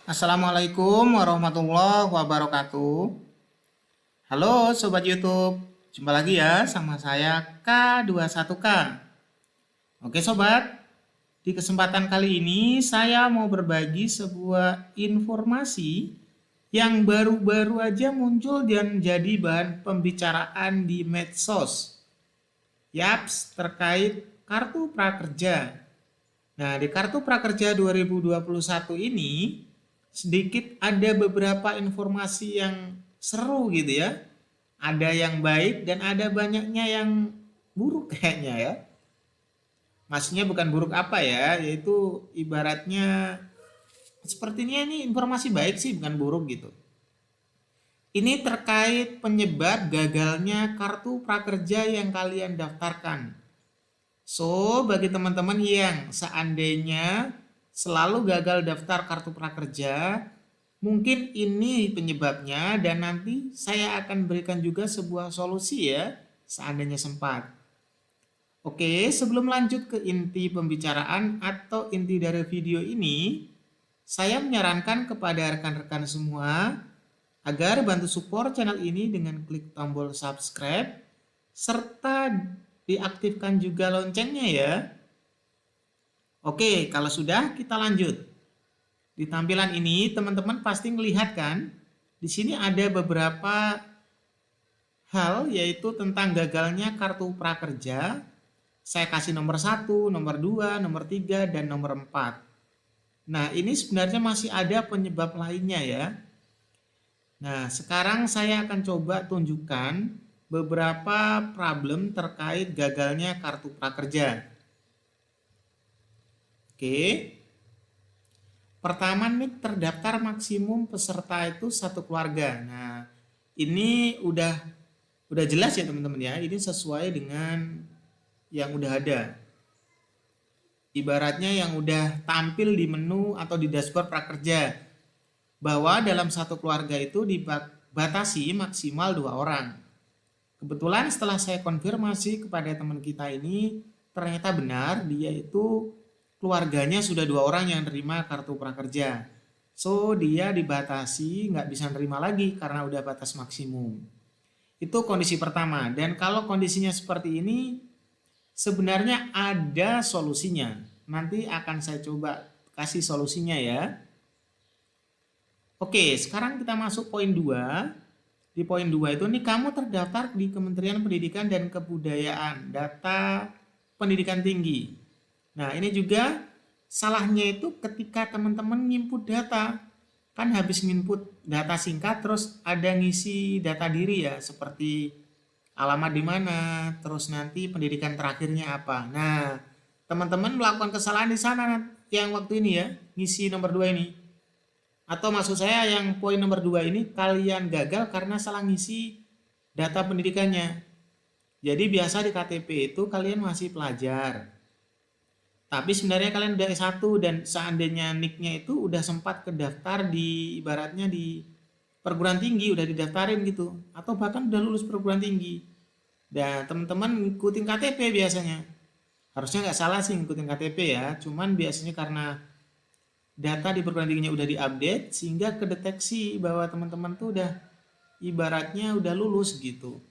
Assalamualaikum warahmatullahi wabarakatuh. Halo Sobat YouTube, jumpa lagi ya sama saya K21K. Oke Sobat, di kesempatan kali ini saya mau berbagi sebuah informasi yang baru-baru aja muncul dan jadi bahan pembicaraan di medsos. Yaps, terkait kartu prakerja. Nah, di Kartu Prakerja 2021 ini sedikit ada beberapa informasi yang seru gitu ya. Ada yang baik dan ada banyaknya yang buruk kayaknya ya. Maksudnya bukan buruk apa ya, yaitu ibaratnya sepertinya ini informasi baik sih, bukan buruk gitu. Ini terkait penyebab gagalnya kartu prakerja yang kalian daftarkan. So, bagi teman-teman yang seandainya selalu gagal daftar kartu prakerja, mungkin ini penyebabnya dan nanti saya akan berikan juga sebuah solusi ya, seandainya sempat. Oke, sebelum lanjut ke inti pembicaraan atau inti dari video ini, saya menyarankan kepada rekan-rekan semua agar bantu support channel ini dengan klik tombol subscribe serta diaktifkan juga loncengnya ya. Oke, kalau sudah kita lanjut. Di tampilan ini teman-teman pasti melihat kan, di sini ada beberapa hal yaitu tentang gagalnya kartu prakerja. Saya kasih nomor 1, nomor 2, nomor 3, dan nomor 4. Nah, ini sebenarnya masih ada penyebab lainnya ya. Nah, sekarang saya akan coba tunjukkan beberapa problem terkait gagalnya kartu prakerja. Oke. Pertama nih, terdaftar maksimum peserta itu satu keluarga. Nah, ini udah jelas ya teman-teman ya. Ini sesuai dengan yang udah ada. Ibaratnya yang udah tampil di menu atau di dashboard prakerja, bahwa dalam satu keluarga itu dibatasi maksimal 2 orang. Kebetulan setelah saya konfirmasi kepada teman kita ini, ternyata benar dia itu keluarganya sudah 2 orang yang terima kartu prakerja. So dia dibatasi nggak bisa nerima lagi karena udah batas maksimum. Itu kondisi pertama. Dan kalau kondisinya seperti ini, sebenarnya ada solusinya. Nanti akan saya coba kasih solusinya ya. Oke, sekarang kita masuk poin 2. Di poin 2 itu nih, kamu terdaftar di Kementerian Pendidikan dan Kebudayaan, data pendidikan tinggi. Nah, ini juga salahnya itu ketika teman-teman nginput data. Kan habis nginput data singkat terus ada ngisi data diri ya, seperti alamat di mana, terus nanti pendidikan terakhirnya apa. Nah, teman-teman melakukan kesalahan di sana yang waktu ini ya, ngisi nomor 2 ini. Atau maksud saya yang poin nomor 2 ini kalian gagal karena salah ngisi data pendidikannya. Jadi biasa di KTP itu kalian masih pelajar. Tapi sebenarnya kalian udah S1 dan seandainya nicknya itu udah sempat kedaftar di ibaratnya di perguruan tinggi, udah didaftarin gitu. Atau bahkan udah lulus perguruan tinggi. Dan teman-teman ngikutin KTP biasanya. Harusnya nggak salah sih ngikutin KTP ya. Cuman biasanya karena data di perguruan tingginya udah diupdate sehingga kedeteksi bahwa teman-teman tuh udah ibaratnya udah lulus gitu,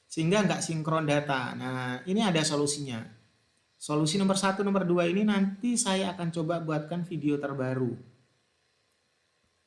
sehingga nggak sinkron data. Nah, ini ada solusinya. Solusi nomor 1, nomor 2 ini nanti saya akan coba buatkan video terbaru.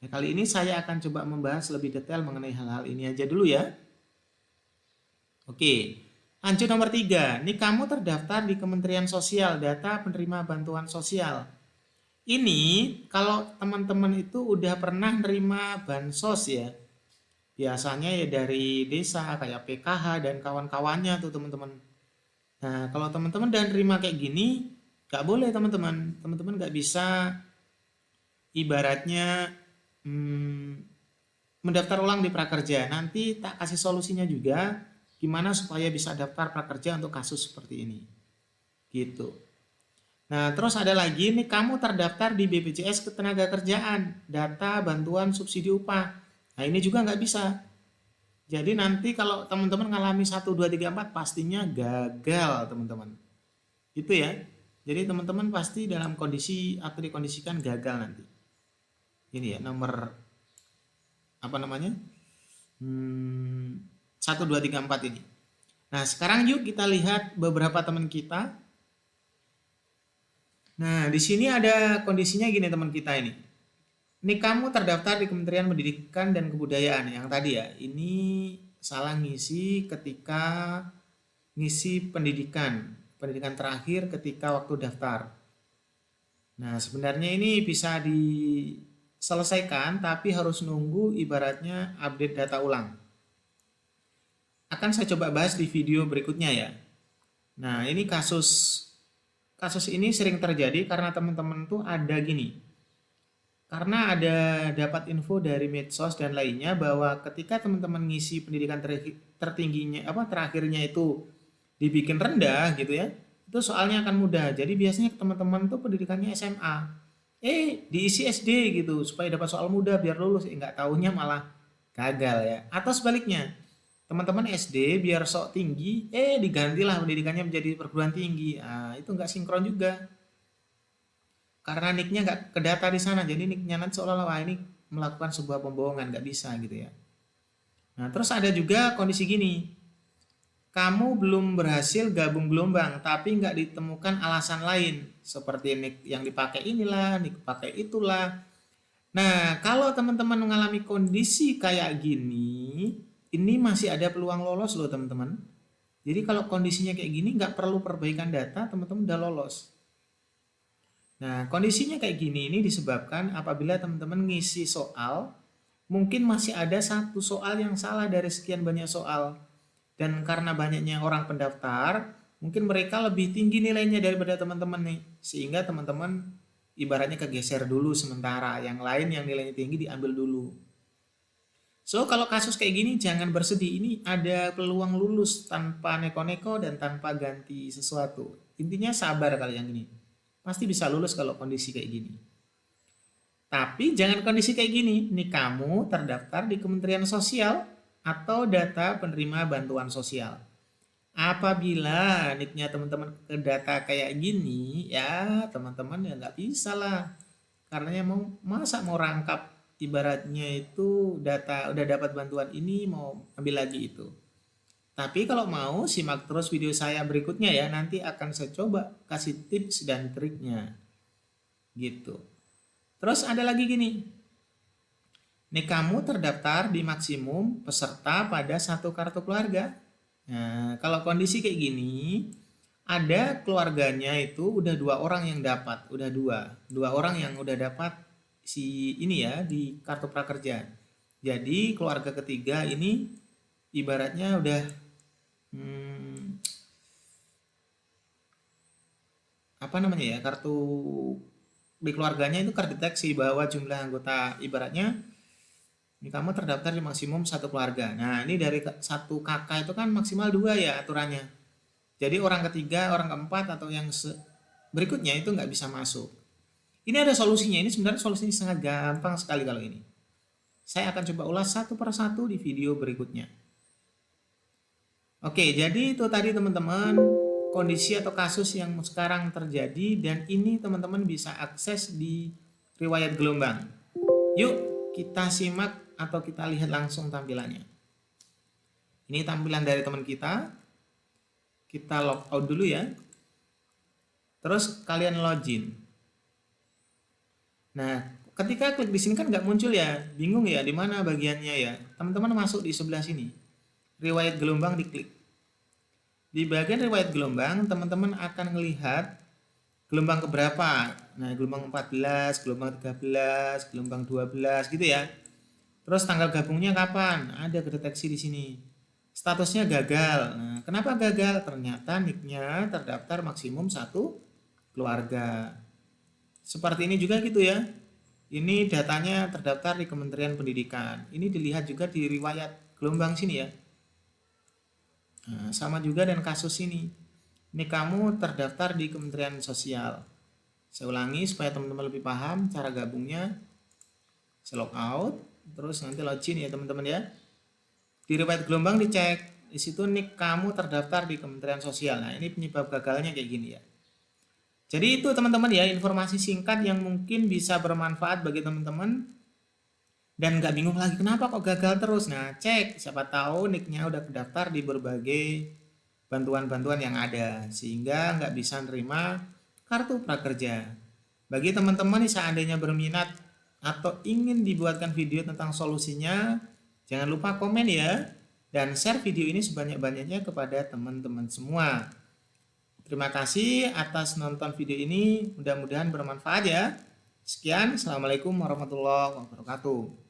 Nah, kali ini saya akan coba membahas lebih detail mengenai hal-hal ini aja dulu ya. Oke, lanjut nomor 3. Ini kamu terdaftar di Kementerian Sosial, data penerima bantuan sosial. Ini kalau teman-teman itu udah pernah nerima bansos ya, biasanya ya dari desa kayak PKH dan kawan-kawannya tuh teman-teman. Nah, kalau teman-teman udah nerima kayak gini, nggak boleh teman-teman. Teman-teman nggak bisa ibaratnya mendaftar ulang di prakerja. Nanti tak kasih solusinya juga gimana supaya bisa daftar prakerja untuk kasus seperti ini. Gitu. Nah, terus ada lagi nih, kamu terdaftar di BPJS Ketenagakerjaan, data bantuan subsidi upah. Nah, ini juga nggak bisa. Jadi nanti kalau teman-teman ngalami 1, 2, 3, 4 pastinya gagal teman-teman. Itu ya. Jadi teman-teman pasti dalam kondisi atau dikondisikan gagal nanti. ini ya, nomor apa namanya? 1, 2, 3, 4 ini. Nah, sekarang yuk kita lihat beberapa teman kita. Nah, di sini ada kondisinya gini teman kita ini. Ini kamu terdaftar di Kementerian Pendidikan dan Kebudayaan yang tadi ya. Ini salah ngisi ketika ngisi pendidikan terakhir ketika waktu daftar. Nah, sebenarnya ini bisa diselesaikan tapi harus nunggu ibaratnya update data ulang. Akan saya coba bahas di video berikutnya ya. Nah, ini kasus ini sering terjadi karena teman-teman tuh ada gini. Karena ada dapat info dari medsos dan lainnya bahwa ketika teman-teman ngisi pendidikan tertingginya terakhirnya itu dibikin rendah gitu ya, itu soalnya akan mudah. Jadi biasanya teman-teman tuh pendidikannya SMA, diisi SD gitu supaya dapat soal mudah biar lulus. Nggak taunya malah gagal ya. Atau sebaliknya, teman-teman SD biar sok tinggi, digantilah pendidikannya menjadi perguruan tinggi. Nah, itu nggak sinkron juga. Karena nicknya nggak kedata di sana, jadi nicknya nanti seolah-olah wah ini melakukan sebuah pembohongan, nggak bisa gitu ya. Nah, terus ada juga kondisi gini, kamu belum berhasil gabung gelombang, tapi nggak ditemukan alasan lain, seperti nick yang dipakai inilah, nick pakai itulah. Nah, kalau teman-teman mengalami kondisi kayak gini, ini masih ada peluang lolos loh teman-teman. Jadi kalau kondisinya kayak gini, nggak perlu perbaikan data, teman-teman udah lolos. Nah, kondisinya kayak gini ini disebabkan apabila teman-teman ngisi soal, mungkin masih ada satu soal yang salah dari sekian banyak soal. Dan karena banyaknya orang pendaftar, mungkin mereka lebih tinggi nilainya daripada teman-teman nih. Sehingga teman-teman ibaratnya kegeser dulu sementara, yang lain yang nilainya tinggi diambil dulu. So, kalau kasus kayak gini jangan bersedih, ini ada peluang lulus tanpa neko-neko dan tanpa ganti sesuatu. Intinya sabar kalian ini. Pasti bisa lulus kalau kondisi kayak gini. Tapi jangan kondisi kayak gini, nih kamu terdaftar di Kementerian Sosial atau data penerima bantuan sosial. Apabila nicknya teman-teman ke data kayak gini, ya teman-teman ya nggak bisa lah. Karena masa mau rangkap ibaratnya itu data udah dapat bantuan ini mau ambil lagi itu. Tapi kalau mau simak terus video saya berikutnya ya, nanti akan saya coba kasih tips dan triknya. Gitu. Terus ada lagi gini. Nih kamu terdaftar di maksimum peserta pada satu kartu keluarga. Nah, kalau kondisi kayak gini, ada keluarganya itu udah 2 orang yang dapat, udah dua orang yang udah dapat si ini ya di kartu prakerja. Jadi keluarga ketiga ini ibaratnya udah apa namanya ya, kartu di keluarganya itu terdeteksi bahwa jumlah anggota ibaratnya ini kamu terdaftar di maksimum satu keluarga. Nah, ini dari satu kakak itu kan maksimal 2 ya aturannya. Jadi orang ketiga, orang keempat atau yang berikutnya itu nggak bisa masuk. Ini ada solusinya. Ini sebenarnya solusinya sangat gampang sekali kalau ini. Saya akan coba ulas satu persatu di video berikutnya. Oke, jadi itu tadi teman-teman kondisi atau kasus yang sekarang terjadi dan ini teman-teman bisa akses di riwayat gelombang. Yuk kita simak atau kita lihat langsung tampilannya. Ini tampilan dari teman kita. Kita log out dulu ya. Terus kalian login. Nah, ketika klik di sini kan nggak muncul ya, bingung ya di mana bagiannya ya. Teman-teman masuk di sebelah sini. Riwayat gelombang diklik. Di bagian riwayat gelombang, teman-teman akan melihat gelombang keberapa. Nah, gelombang 14, gelombang 13, gelombang 12 gitu ya. Terus tanggal gabungnya kapan? Ada kedeteksi di sini. Statusnya gagal. Nah, kenapa gagal? Ternyata nicknya terdaftar maksimum satu keluarga. Seperti ini juga gitu ya. Ini datanya terdaftar di Kementerian Pendidikan. Ini dilihat juga di riwayat gelombang sini ya. Nah, sama juga dan kasus ini. Ini kamu terdaftar di Kementerian Sosial. Saya ulangi supaya teman-teman lebih paham cara gabungnya. Saya log out, terus nanti login ya teman-teman ya. Di riwayat gelombang dicek, di situ nick kamu terdaftar di Kementerian Sosial. Nah, ini penyebab gagalnya kayak gini ya. Jadi itu teman-teman ya informasi singkat yang mungkin bisa bermanfaat bagi teman-teman. Dan nggak bingung lagi kenapa kok gagal terus. Nah, cek siapa tahu nicknya udah terdaftar di berbagai bantuan-bantuan yang ada sehingga nggak bisa nerima kartu prakerja. Bagi teman-teman yang seandainya berminat atau ingin dibuatkan video tentang solusinya, jangan lupa komen ya dan share video ini sebanyak-banyaknya kepada teman-teman semua. Terima kasih atas nonton video ini, mudah-mudahan bermanfaat ya. Sekian, Assalamualaikum warahmatullahi wabarakatuh.